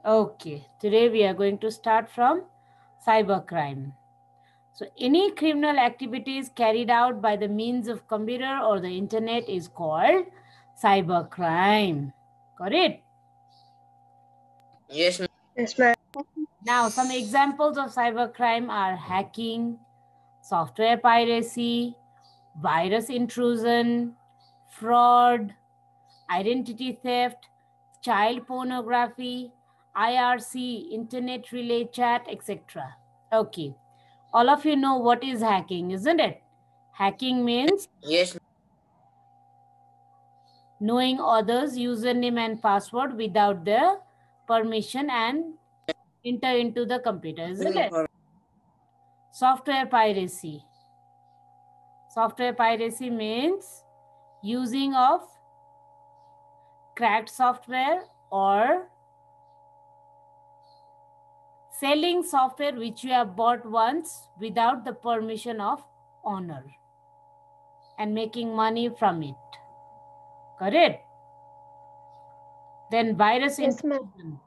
Okay, today we are going to start from cybercrime. So any criminal activities carried out by the means of computer or the internet is called cybercrime. Got it? Yes, ma'am. Yes, ma'am. Now, some examples of cybercrime are hacking, software piracy, virus intrusion, fraud, identity theft, child pornography, IRC, internet relay chat, etc. Okay. All of you know what is hacking, isn't it? Hacking means Yes, knowing others' username and password without their permission and enter into the computer, isn't it? ma'am. Software piracy. Software piracy means using of cracked software or selling software which you have bought once without the permission of owner and making money from it. Correct? Then virus Yes, ma'am. intrusion.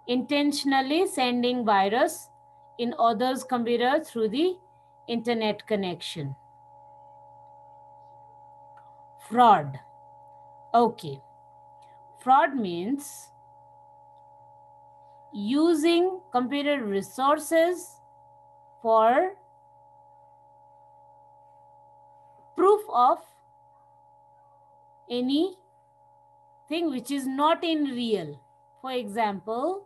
Intentionally sending virus in others' computer through the internet connection. Fraud. Okay. Fraud means using computer resources for proof of anything which is not in real. For example,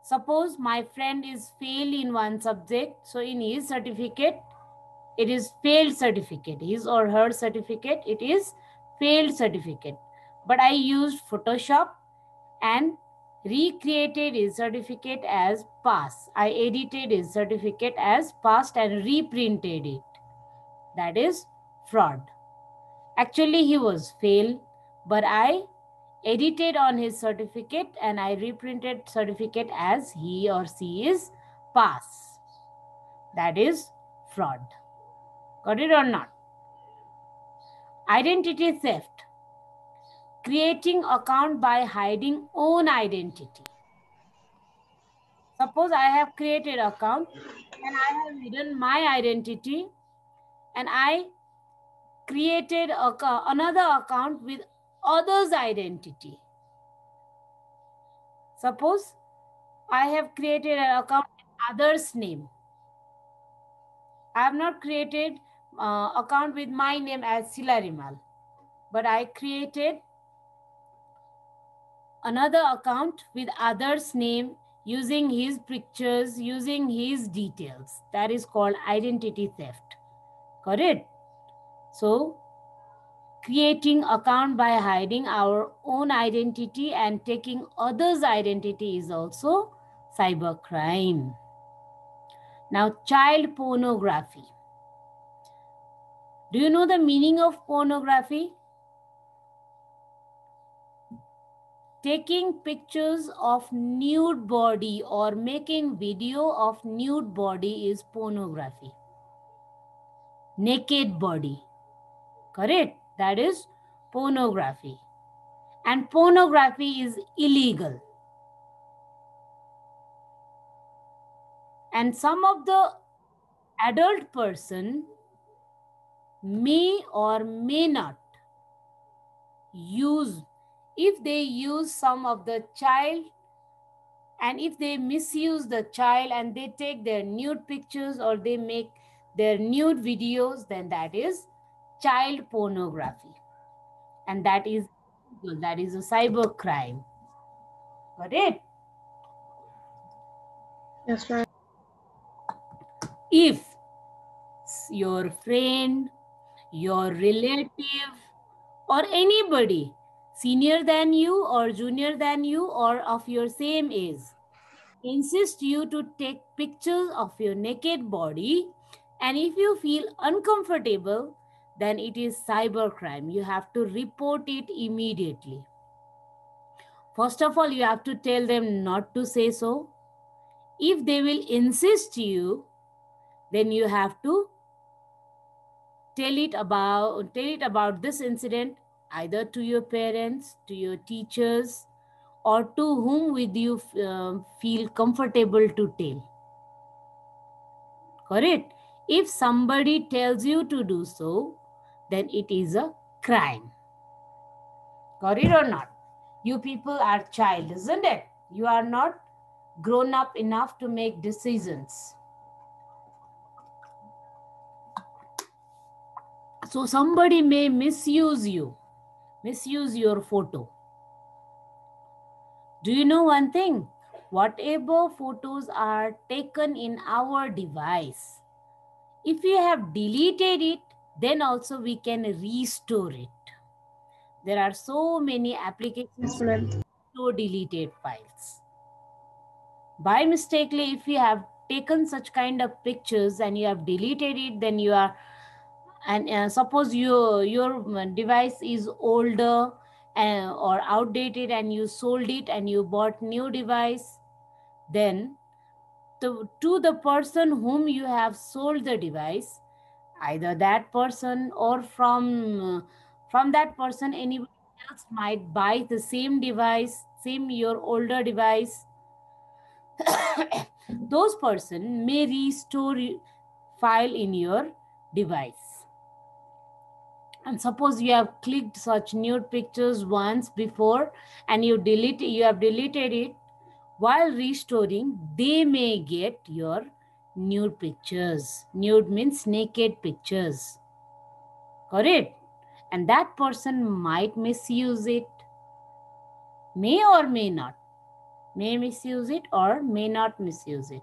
suppose my friend is failed in one subject, so in his certificate, it is failed certificate. His or her certificate, it is failed certificate. But I used Photoshop and recreated his certificate as pass. I edited his certificate as passed and reprinted it. That is fraud. Actually, he was failed, but I edited on his certificate and I reprinted certificate as he or she is pass. That is fraud. Got it or not? Identity theft. Creating account by hiding own identity. Suppose I have created account and I have hidden my identity and I created another account with others' identity. Suppose I have created an account with others' name. I have not created account with my name as Silarimal, but I created another account with others' name using his pictures, using his details. That is called identity theft. Correct? So, creating account by hiding our own identity and taking others' identity is also cybercrime. Now, child pornography. Do you know the meaning of pornography? Taking pictures of nude body or making video of nude body is pornography. Naked body. Correct? That is pornography. And pornography is illegal. And some of the adult person may or may not use, if they use some of the child and if they misuse the child and they take their nude pictures or they make their nude videos, then that is child pornography. And that is a cyber crime. Got it? Yes, ma'am. If your friend, your relative, or anybody senior than you or junior than you or of your same age insist you to take pictures of your naked body, and if you feel uncomfortable, then it is cybercrime. You have to report it immediately. First of all, you have to tell them not to say so. If they will insist you, then you have to tell it about this incident either to your parents, to your teachers, or to whom with you feel comfortable to tell. Correct? If somebody tells you to do so, then it is a crime. Got it or not? You people are child, isn't it? You are not grown up enough to make decisions. So somebody may misuse you, misuse your photo. Do you know one thing? Whatever photos are taken in our device, if we have deleted it, then also we can restore it. There are so many applications to deleted files. By mistakenly, if you have taken such kind of pictures and you have deleted it, then you are, and suppose your device is older or outdated and you sold it and you bought new device, then to the person whom you have sold the device, either that person or from that person anybody else might buy the same device, same your older device. Those person may restore file in your device. And suppose you have clicked such nude pictures once before and you have deleted it, while restoring they may get your nude pictures. Nude means naked pictures. Correct? And that person might misuse it. May or may not. May misuse it or may not misuse it.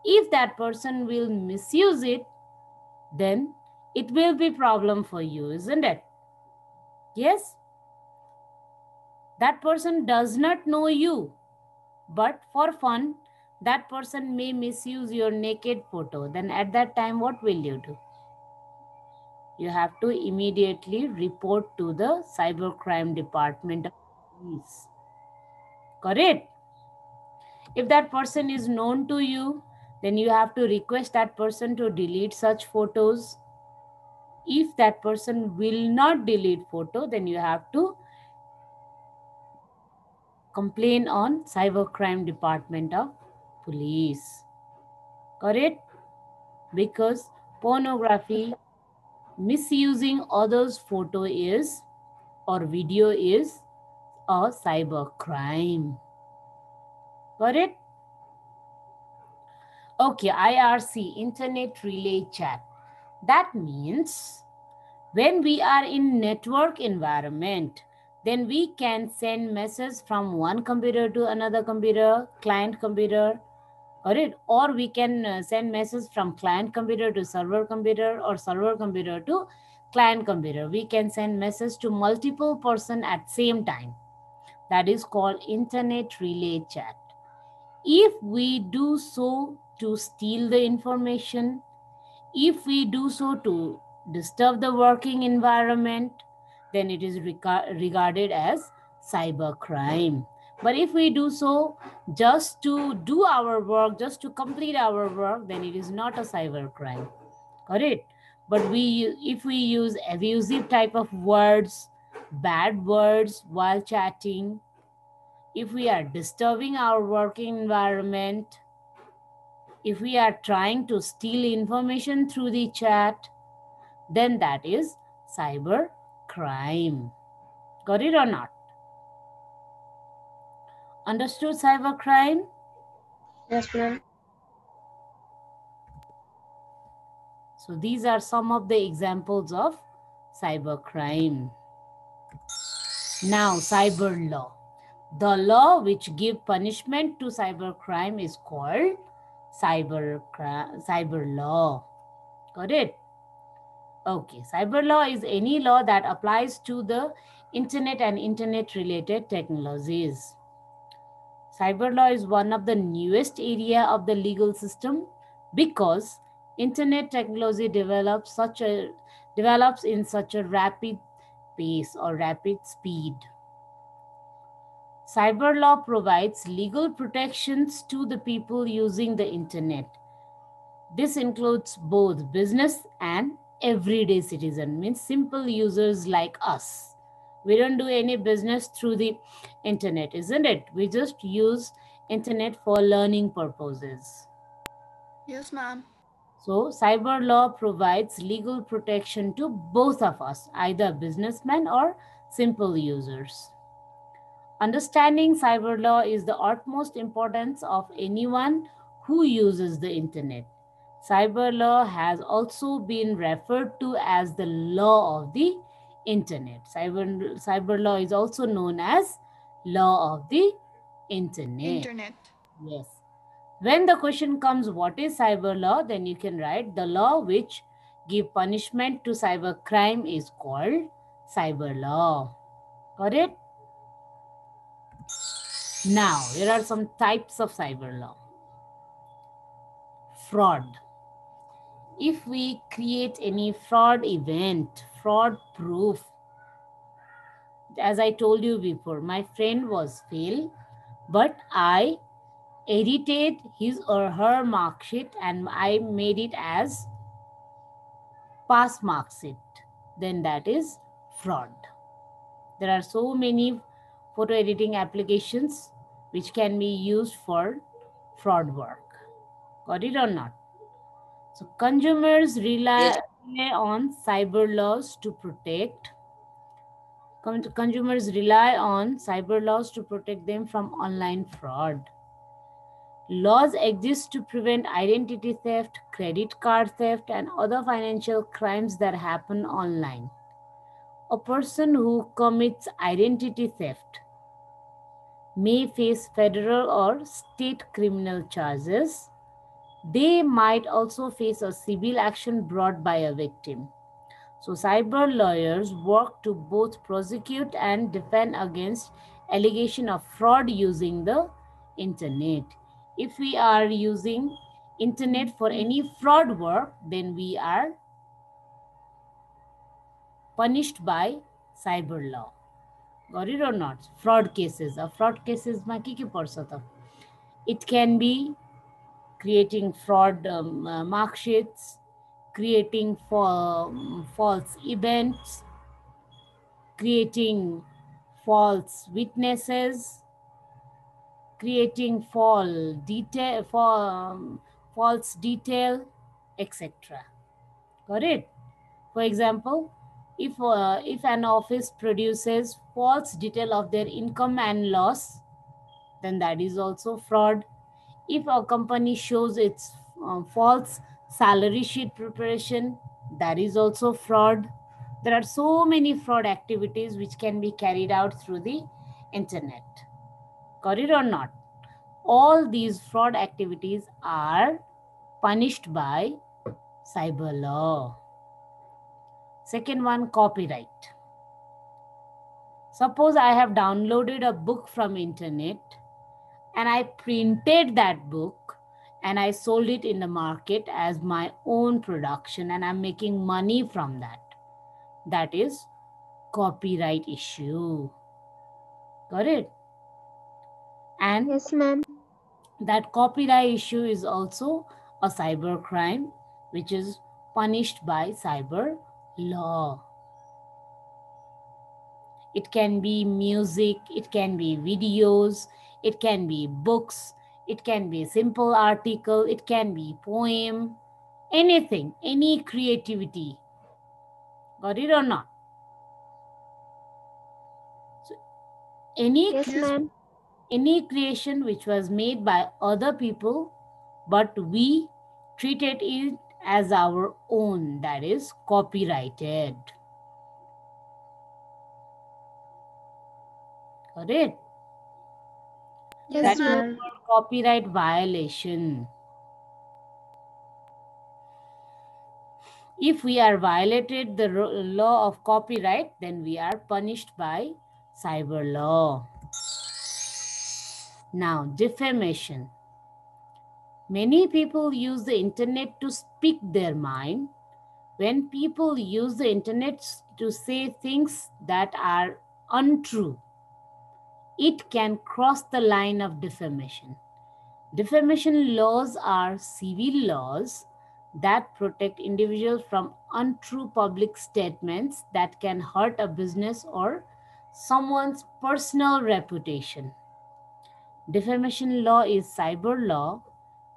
If that person will misuse it, then it will be problem for you, isn't it? Yes? That person does not know you, but for fun, that person may misuse your naked photo. Then at that time, what will you do? You have to immediately report to the cybercrime department of police. Correct? If that person is known to you, then you have to request that person to delete such photos. If that person will not delete photo, then you have to complain on cybercrime department of police. Correct? Because pornography, misusing others' photo is or video is a cybercrime. Got it? Okay, IRC, Internet Relay Chat. That means when we are in network environment, then we can send messages from one computer to another computer, client computer, or we can send messages from client computer to server computer or server computer to client computer. We can send message to multiple person at same time. That is called internet relay chat. If we do so to steal the information, if we do so to disturb the working environment, then it is regarded as cybercrime. But if we do so just to do our work, just to complete our work, then it is not a cybercrime. Correct? But if we use abusive type of words, bad words while chatting, if we are disturbing our working environment, if we are trying to steal information through the chat, then that is cyber crime. Got it or not? Understood cyber crime? Yes, ma'am. So these are some of the examples of cyber crime. Now, cyber law. The law which give punishment to cyber crime is called cyber law. Got it? Okay, cyber law is any law that applies to the internet and internet related technologies. Cyber law is one of the newest area of the legal system because internet technology develops in such a rapid pace or rapid speed. Cyber law provides legal protections to the people using the internet. This includes both business and everyday citizen, means simple users like us. We don't do any business through the internet, isn't it? We just use internet for learning purposes. Yes, ma'am. So cyber law provides legal protection to both of us, either businessmen or simple users. Understanding cyber law is the utmost importance of anyone who uses the internet. Cyber law has also been referred to as the law of the internet. Cyber law is also known as law of the internet. Internet. Yes. When the question comes, what is cyber law? Then you can write the law which give punishment to cyber crime is called cyber law. Got it? Now, here are some types of cyber law. Fraud. If we create any fraud event, fraud proof, as I told you before, my friend was fail, but I edited his or her mark sheet and I made it as pass mark sheet, then that is fraud. There are so many photo editing applications which can be used for fraud work. Got it or not? So consumers rely on cyber laws to protect. Consumers rely on cyber laws to protect them from online fraud. Laws exist to prevent identity theft, credit card theft, and other financial crimes that happen online. A person who commits identity theft may face federal or state criminal charges. They might also face a civil action brought by a victim. So, cyber lawyers work to both prosecute and defend against allegation of fraud using the internet. If we are using internet for any fraud work, then we are punished by cyber law. Got it or not? Fraud cases. A fraud cases ma ki parcha ta? It can be creating fraud mark sheets, creating false events, creating false witnesses, creating false detail, etc. Got it? For example, if an office produces false detail of their income and loss, then that is also fraud. If a company shows its false salary sheet preparation, that is also fraud. There are so many fraud activities which can be carried out through the internet. Got it or not? All these fraud activities are punished by cyber law. Second one, copyright. Suppose I have downloaded a book from internet and I printed that book and I sold it in the market as my own production and I'm making money from that. That is copyright issue. Got it? And Yes, ma'am. that copyright issue is also a cyber crime which is punished by cyber law. It can be music, it can be videos, it can be books, it can be a simple article, it can be poem, anything, any creativity. Got it or not? So Yes, ma'am. any creation which was made by other people, but we treated it as our own, that is copyrighted. Got it? Yes, That is ma'am. called copyright violation. If we are violated the law of copyright, then we are punished by cyber law. Now, defamation. Many people use the internet to speak their mind. When people use the internet to say things that are untrue, it can cross the line of defamation. Defamation laws are civil laws that protect individuals from untrue public statements that can hurt a business or someone's personal reputation. Defamation law is cyber law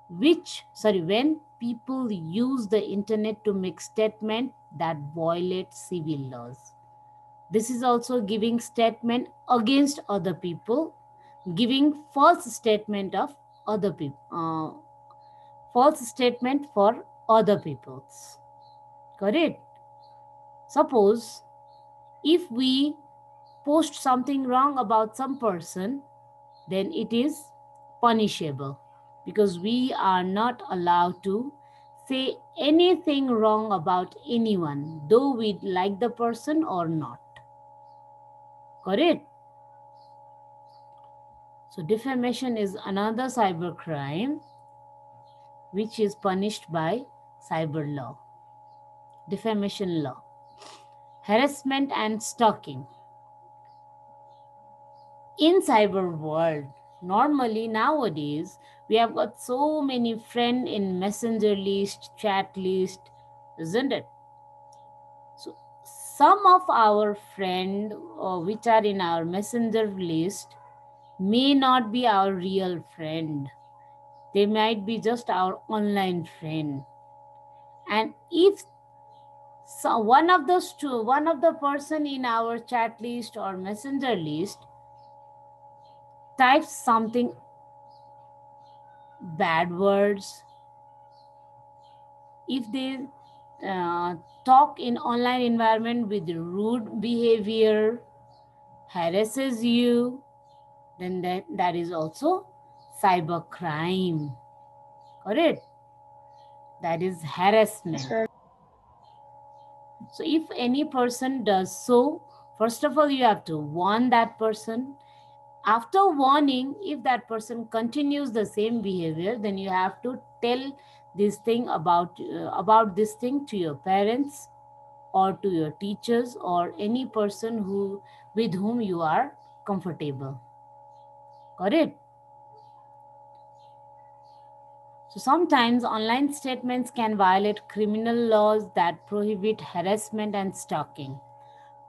when people use the internet to make statements that violate civil laws. This is also giving statement against other people, giving false statement of other people, false statement for other peoples. Correct? Suppose if we post something wrong about some person, then it is punishable, because we are not allowed to say anything wrong about anyone, though we like the person or not. Correct? So defamation is another cyber crime which is punished by cyber law. Defamation law. Harassment and stalking. In cyber world, normally nowadays we have got so many friends in messenger list, chat list, isn't it? So some of our friends which are in our messenger list may not be our real friend. They might be just our online friend. And if one of the person in our chat list or messenger list types something bad words, if they talk in online environment with rude behavior, harasses you, then that is also cyber crime. Correct? That is harassment. Yes, sir. So if any person does so, first of all you have to warn that person. After warning, if that person continues the same behavior, then you have to tell this thing about this thing to your parents or to your teachers or any person with whom you are comfortable. Correct? So sometimes online statements can violate criminal laws that prohibit harassment and stalking.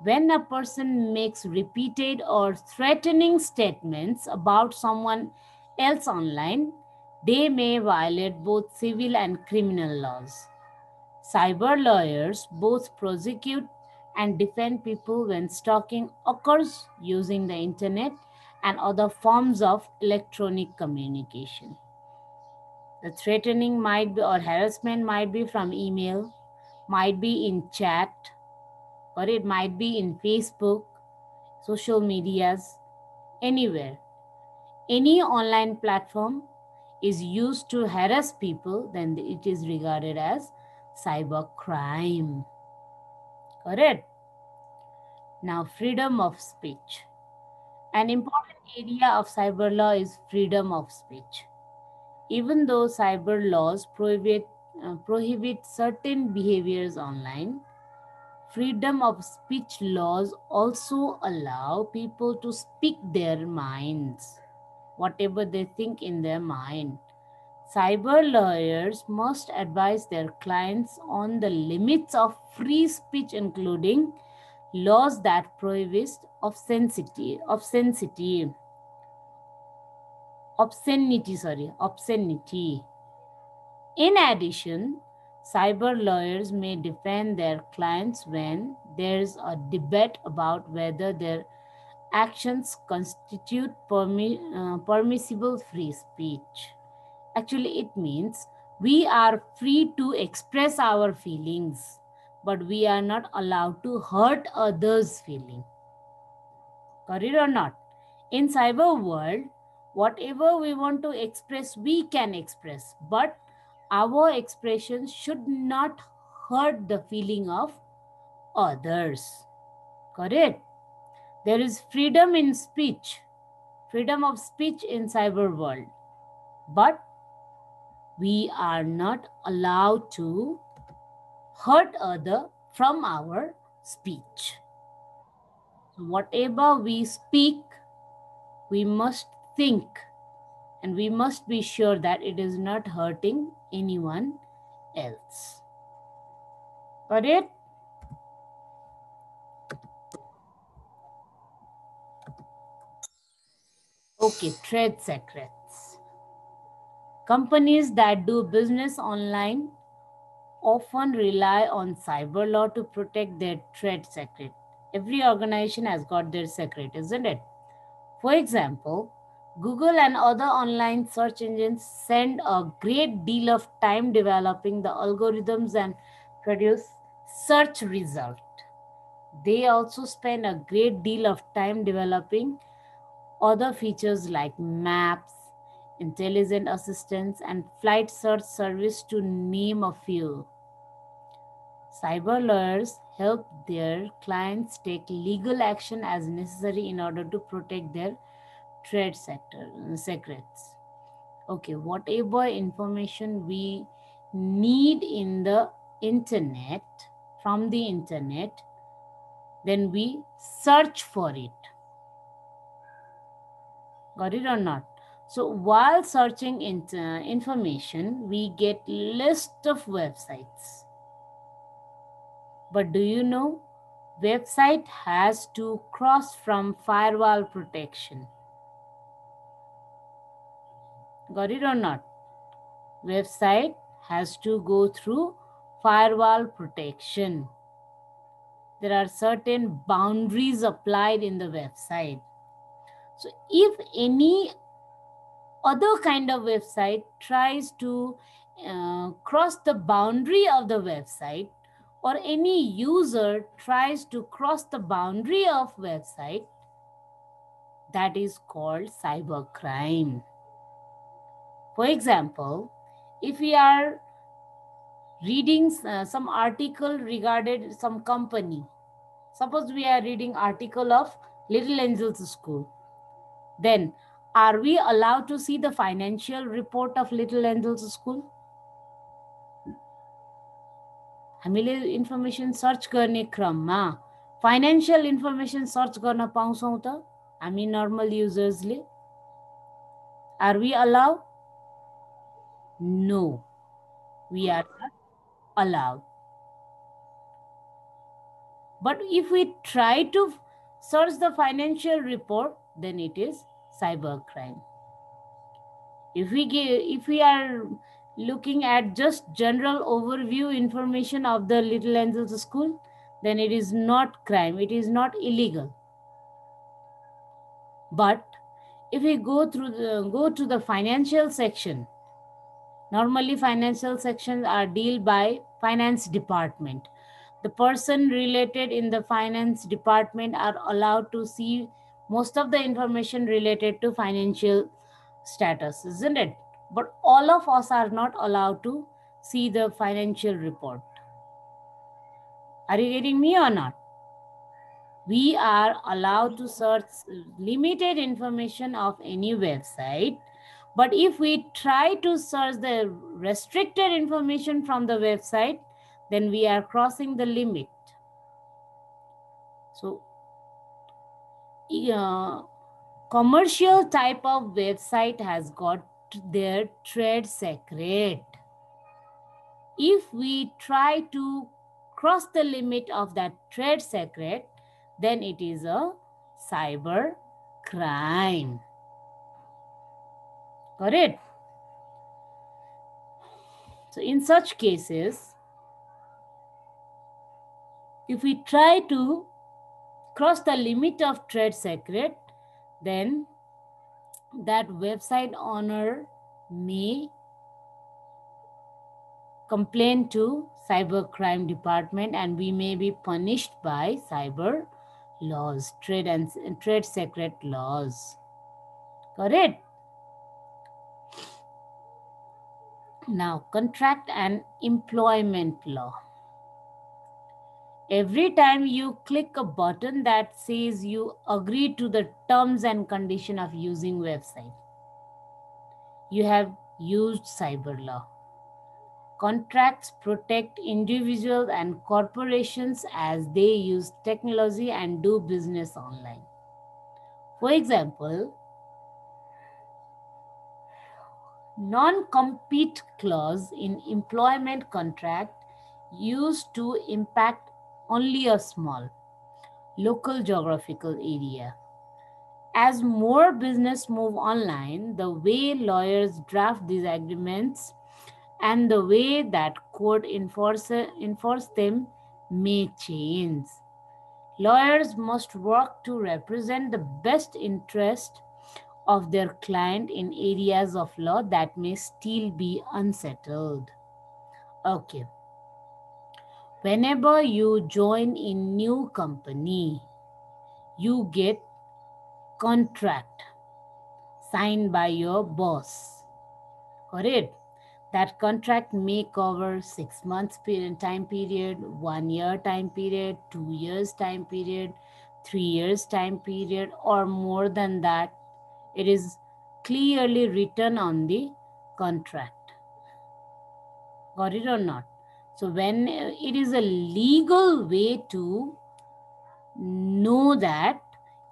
When a person makes repeated or threatening statements about someone else online, they may violate both civil and criminal laws. Cyber lawyers both prosecute and defend people when stalking occurs using the internet and other forms of electronic communication. The threatening might be or harassment might be from email, might be in chat, or it might be in Facebook, social medias, anywhere. Any online platform is used to harass people, then it is regarded as cyber crime. Correct? Now, freedom of speech. An important area of cyber law is freedom of speech. Even though cyber laws prohibit certain behaviors online, freedom of speech laws also allow people to speak their minds, whatever they think in their mind. Cyber lawyers must advise their clients on the limits of free speech, including laws that prohibit obscenity. In addition, cyber lawyers may defend their clients when there is a debate about whether their actions constitute permissible free speech. Actually, it means we are free to express our feelings, but we are not allowed to hurt others' feelings. Correct or not? In cyber world, whatever we want to express, we can express, but our expressions should not hurt the feeling of others. Correct? There is freedom in speech, freedom of speech in cyber world, but we are not allowed to hurt other from our speech. Whatever we speak, we must think, and we must be sure that it is not hurting anyone else. Got it? Okay, trade secrets. Companies that do business online often rely on cyber law to protect their trade secret. Every organization has got their secret, isn't it? For example, Google and other online search engines spend a great deal of time developing the algorithms and produce search result. They also spend a great deal of time developing other features like maps, intelligent assistants, and flight search service to name a few. Cyber lawyers help their clients take legal action as necessary in order to protect their trade secrets. Okay, whatever information we need in the internet, from the internet, then we search for it. Got it or not? So while searching information, we get list of websites. But do you know, website has to cross from firewall protection. Got it or not? Website has to go through firewall protection. There are certain boundaries applied in the website. So if any other kind of website tries to cross the boundary of the website, or any user tries to cross the boundary of website, that is called cybercrime. For example, if we are reading some article regarding some company, suppose we are reading article of Little Angels School, then are we allowed to see the financial report of Little Angels School? हामीले information search गर्ने क्रममा financial information search गर्न पाउँछौँ त हामी normal युजर्सले? Are we allowed? No, we are not allowed. But if we try to search the financial report, then it is cybercrime. If we are looking at just general overview information of the Little Angels School, then it is not crime, it is not illegal. But if we go to the financial section, normally financial sections are dealt by finance department. The person related in the finance department are allowed to see most of the information related to financial status, isn't it? But all of us are not allowed to see the financial report. Are you getting me or not? We are allowed to search limited information of any website, but if we try to search the restricted information from the website, then we are crossing the limit. So commercial type of website has got their trade secret. If we try to cross the limit of that trade secret, then it is a cyber crime. Got it? So in such cases, if we try to cross the limit of trade secret, then that website owner may complain to cybercrime department, and we may be punished by cyber laws, trade secret laws. Got it? Now, contract and employment law. Every time you click a button that says you agree to the terms and condition of using website, you have used cyber law. Contracts protect individuals and corporations as they use technology and do business online. For example, non-compete clause in employment contract used to impact only a small local geographical area. As more business move online, the way lawyers draft these agreements and the way that court enforce them may change. Lawyers must work to represent the best interest of their client in areas of law that may still be unsettled. Okay. Whenever you join a new company, you get contract signed by your boss. Correct? That contract may cover 6 months time period, 1 year time period, 2 years time period, 3 years time period, or more than that. It is clearly written on the contract. Got it or not? So when it is a legal way to know that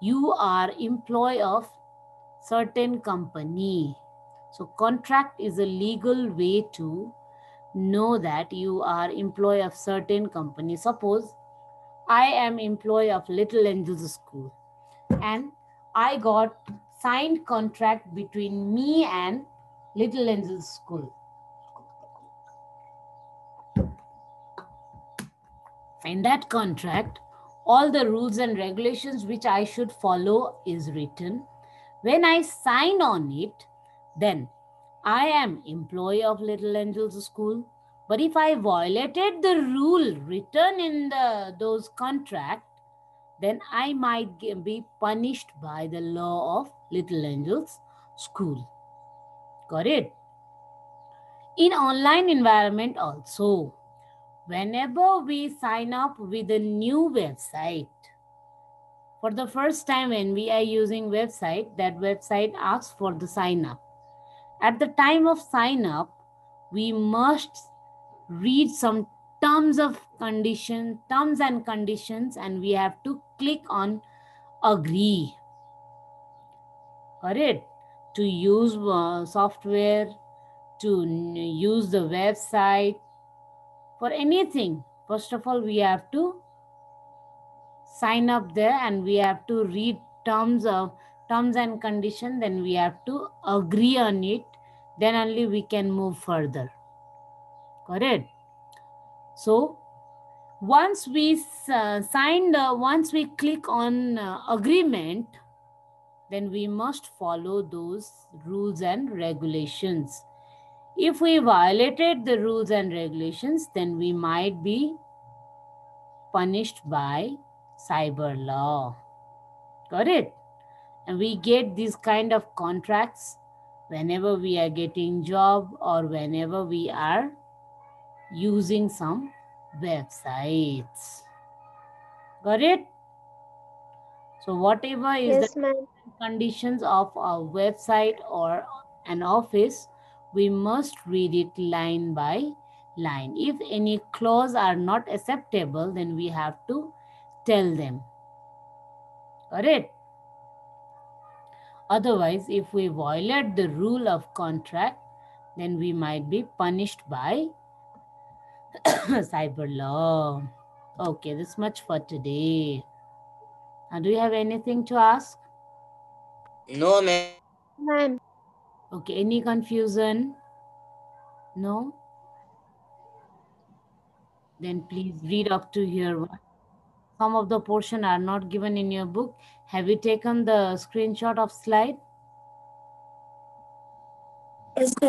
you are employee of certain company. So contract is a legal way to know that you are employee of certain company. Suppose I am employee of Little Angels School and I got signed contract between me and Little Angels School. In that contract, all the rules and regulations which I should follow is written. When I sign on it, then I am employee of Little Angels School. But if I violated the rule written in those contract, then I might be punished by the law of Little Angels School. Got it? In online environment also, whenever we sign up with a new website, for the first time when we are using website, that website asks for the sign up. At the time of sign up, we must read some terms and conditions, and we have to click on agree. Correct? To use software, to use the website, for anything, first of all, we have to sign up there and we have to read terms and condition, then we have to agree on it, then only we can move further. Correct? So once we once we click on agreement, then we must follow those rules and regulations. If we violated the rules and regulations, then we might be punished by cyber law. Got it? And we get these kind of contracts whenever we are getting job or whenever we are using some websites. Got it? So whatever is Yes, the ma'am. conditions of a website or an office, we must read it line by line. If any clause are not acceptable, then we have to tell them. Got it? Otherwise, if we violate the rule of contract, then we might be punished by cyber law. Okay, this much for today. Do you have anything to ask? No, ma'am. Ma'am. Okay, any confusion? No? Then please read up to here. Some of the portion are not given in your book. Have you taken the screenshot of slide? Yes, ma'am.